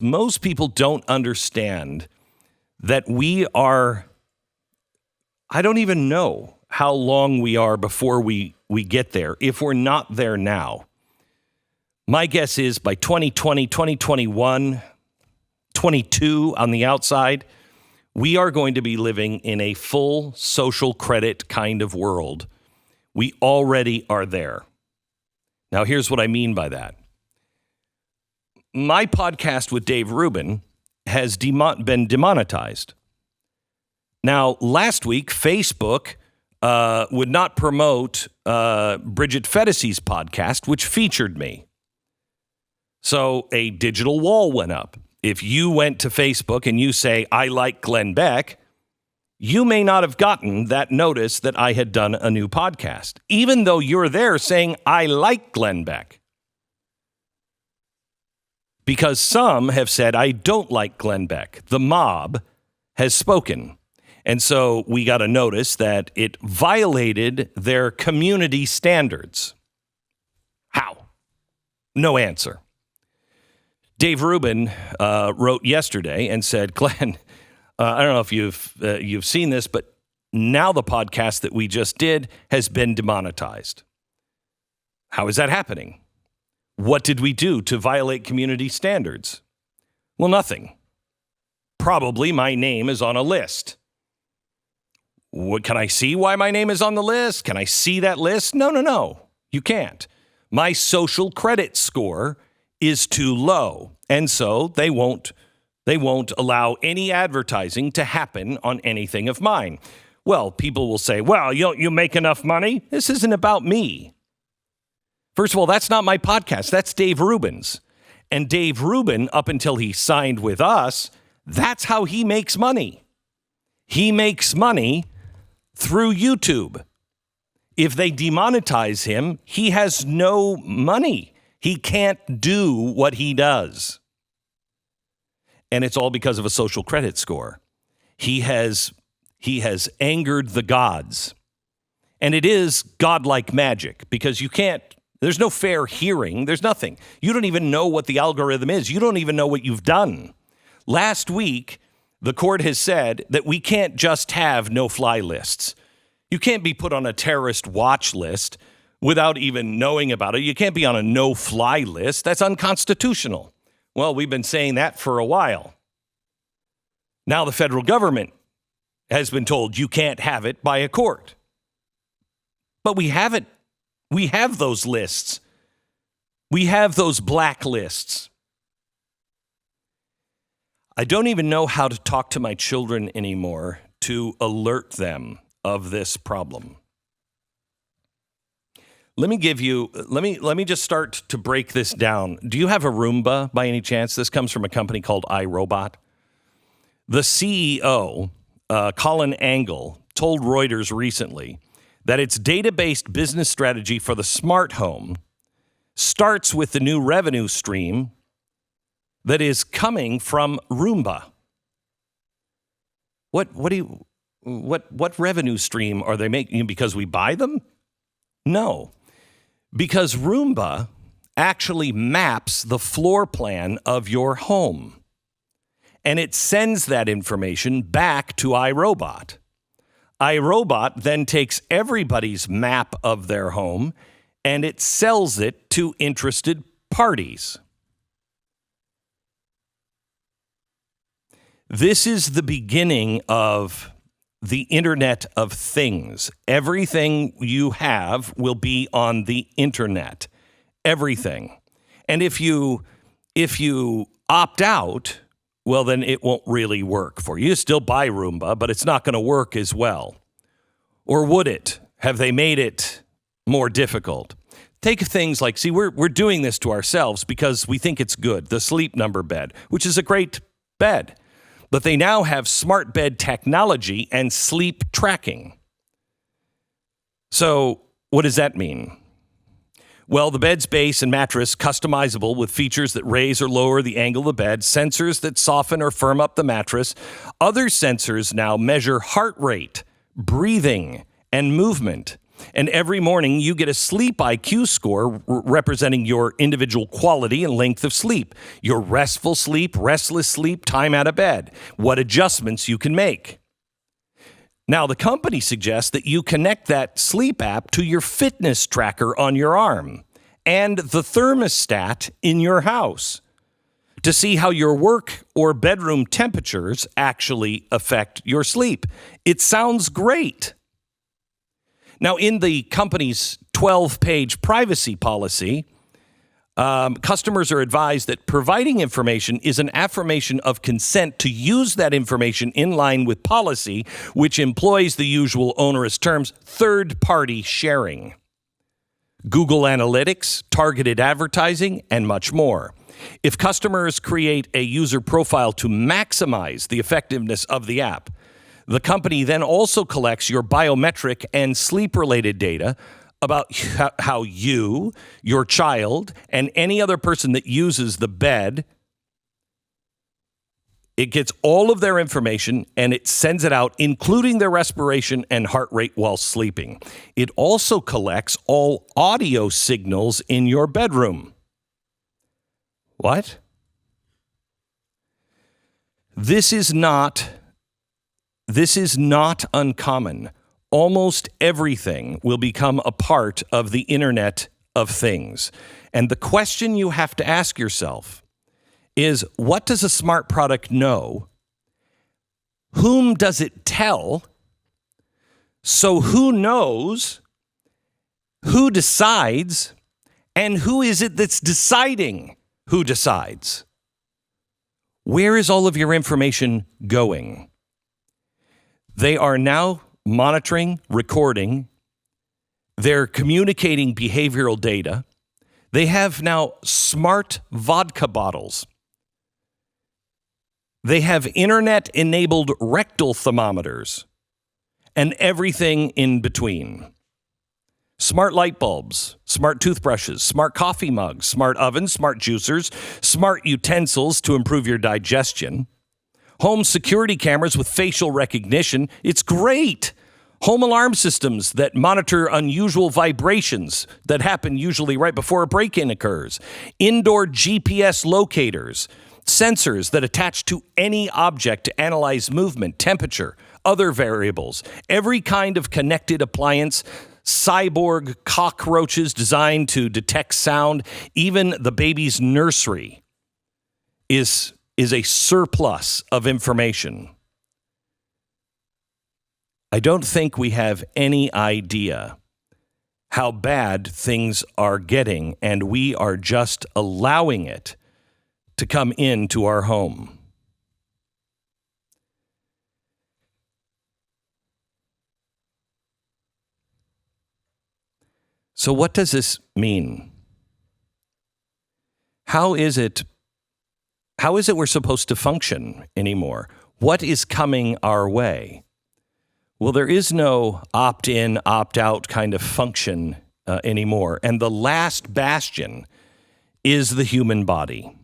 Most people don't understand that we are, I don't even know how long we are before we get there, if we're not there now. My guess is by 2020, 2021, 22 on the outside, we are going to be living in a full social credit kind of world. We already are there. Now, here's what I mean by that. My podcast with Dave Rubin has been demonetized. Now, last week, Facebook would not promote Bridget Fettis's podcast, which featured me. So a digital wall went up. If you went to Facebook and you say, I like Glenn Beck, you may not have gotten that notice that I had done a new podcast, even though you're there saying, I like Glenn Beck. Because some have said, I don't like Glenn Beck. The mob has spoken. And so we got a notice that it violated their community standards. How? No answer. Dave Rubin wrote yesterday and said, Glenn, I don't know if you've seen this, but now the podcast that we just did has been demonetized. How is that happening? What did we do to violate community standards? Well, nothing. Probably my name is on a list. Can I see why my name is on the list? Can I see that list? No. You can't. My social credit score is too low, and so they won't allow any advertising to happen on anything of mine. Well, people will say, well, you make enough money? This isn't about me. First of all, that's not my podcast. That's Dave Rubin's. And Dave Rubin, up until he signed with us, that's how he makes money. He makes money through YouTube. If they demonetize him, he has no money. He can't do what he does. And it's all because of a social credit score. He has angered the gods. And it is godlike magic because there's no fair hearing. There's nothing. You don't even know what the algorithm is. You don't even know what you've done. Last week, the court has said that we can't just have no-fly lists. You can't be put on a terrorist watch list without even knowing about it. You can't be on a no-fly list. That's unconstitutional. Well, we've been saying that for a while. Now the federal government has been told you can't have it by a court. But we have it. We have those lists. We have those blacklists. I don't even know how to talk to my children anymore to alert them of this problem. Let me just start to break this down. Do you have a Roomba by any chance? This comes from a company called iRobot. The CEO, Colin Angle, told Reuters recently that its data-based business strategy for the smart home starts with the new revenue stream that is coming from Roomba. What revenue stream are they making? Because we buy them? No. Because Roomba actually maps the floor plan of your home. And it sends that information back to iRobot. iRobot then takes everybody's map of their home and it sells it to interested parties. This is the beginning of the Internet of Things. Everything you have will be on the internet. Everything. And if you opt out, well, then it won't really work for you. You still buy Roomba, but it's not going to work as well. Or would it? Have they made it more difficult? Take things like, we're doing this to ourselves because we think it's good. The Sleep Number bed, which is a great bed. But they now have smart bed technology and sleep tracking. So what does that mean? Well, the bed's base and mattress customizable with features that raise or lower the angle of the bed, sensors that soften or firm up the mattress. Other sensors now measure heart rate, breathing, and movement. And every morning you get a sleep IQ score representing your individual quality and length of sleep, your restful sleep, restless sleep, time out of bed, what adjustments you can make. Now, the company suggests that you connect that sleep app to your fitness tracker on your arm and the thermostat in your house to see how your work or bedroom temperatures actually affect your sleep. It sounds great. Now, in the company's 12-page privacy policy, customers are advised that providing information is an affirmation of consent to use that information in line with policy, which employs the usual onerous terms, third-party sharing, Google Analytics, targeted advertising, and much more. If customers create a user profile to maximize the effectiveness of the app, the company then also collects your biometric and sleep-related data about how you, your child, and any other person that uses the bed, it gets all of their information and it sends it out, including their respiration and heart rate while sleeping. It also collects all audio signals in your bedroom. What? This is not uncommon. Almost everything will become a part of the Internet of Things. And the question you have to ask yourself is, what does a smart product know? Whom does it tell? So who knows? Who decides? And who is it that's deciding who decides? Where is all of your information going? They are now monitoring, recording. They're communicating behavioral data. They have now smart vodka bottles. They have internet-enabled rectal thermometers and everything in between. Smart light bulbs, smart toothbrushes, smart coffee mugs, smart ovens, smart juicers, smart utensils to improve your digestion. Home security cameras with facial recognition. It's great. Home alarm systems that monitor unusual vibrations that happen usually right before a break-in occurs. Indoor GPS locators. Sensors that attach to any object to analyze movement, temperature, other variables. Every kind of connected appliance. Cyborg cockroaches designed to detect sound. Even the baby's nursery is a surplus of information. I don't think we have any idea how bad things are getting, and we are just allowing it to come into our home. So what does this mean? How is it we're supposed to function anymore? What is coming our way? Well, there is no opt-in, opt-out kind of function anymore. And the last bastion is the human body.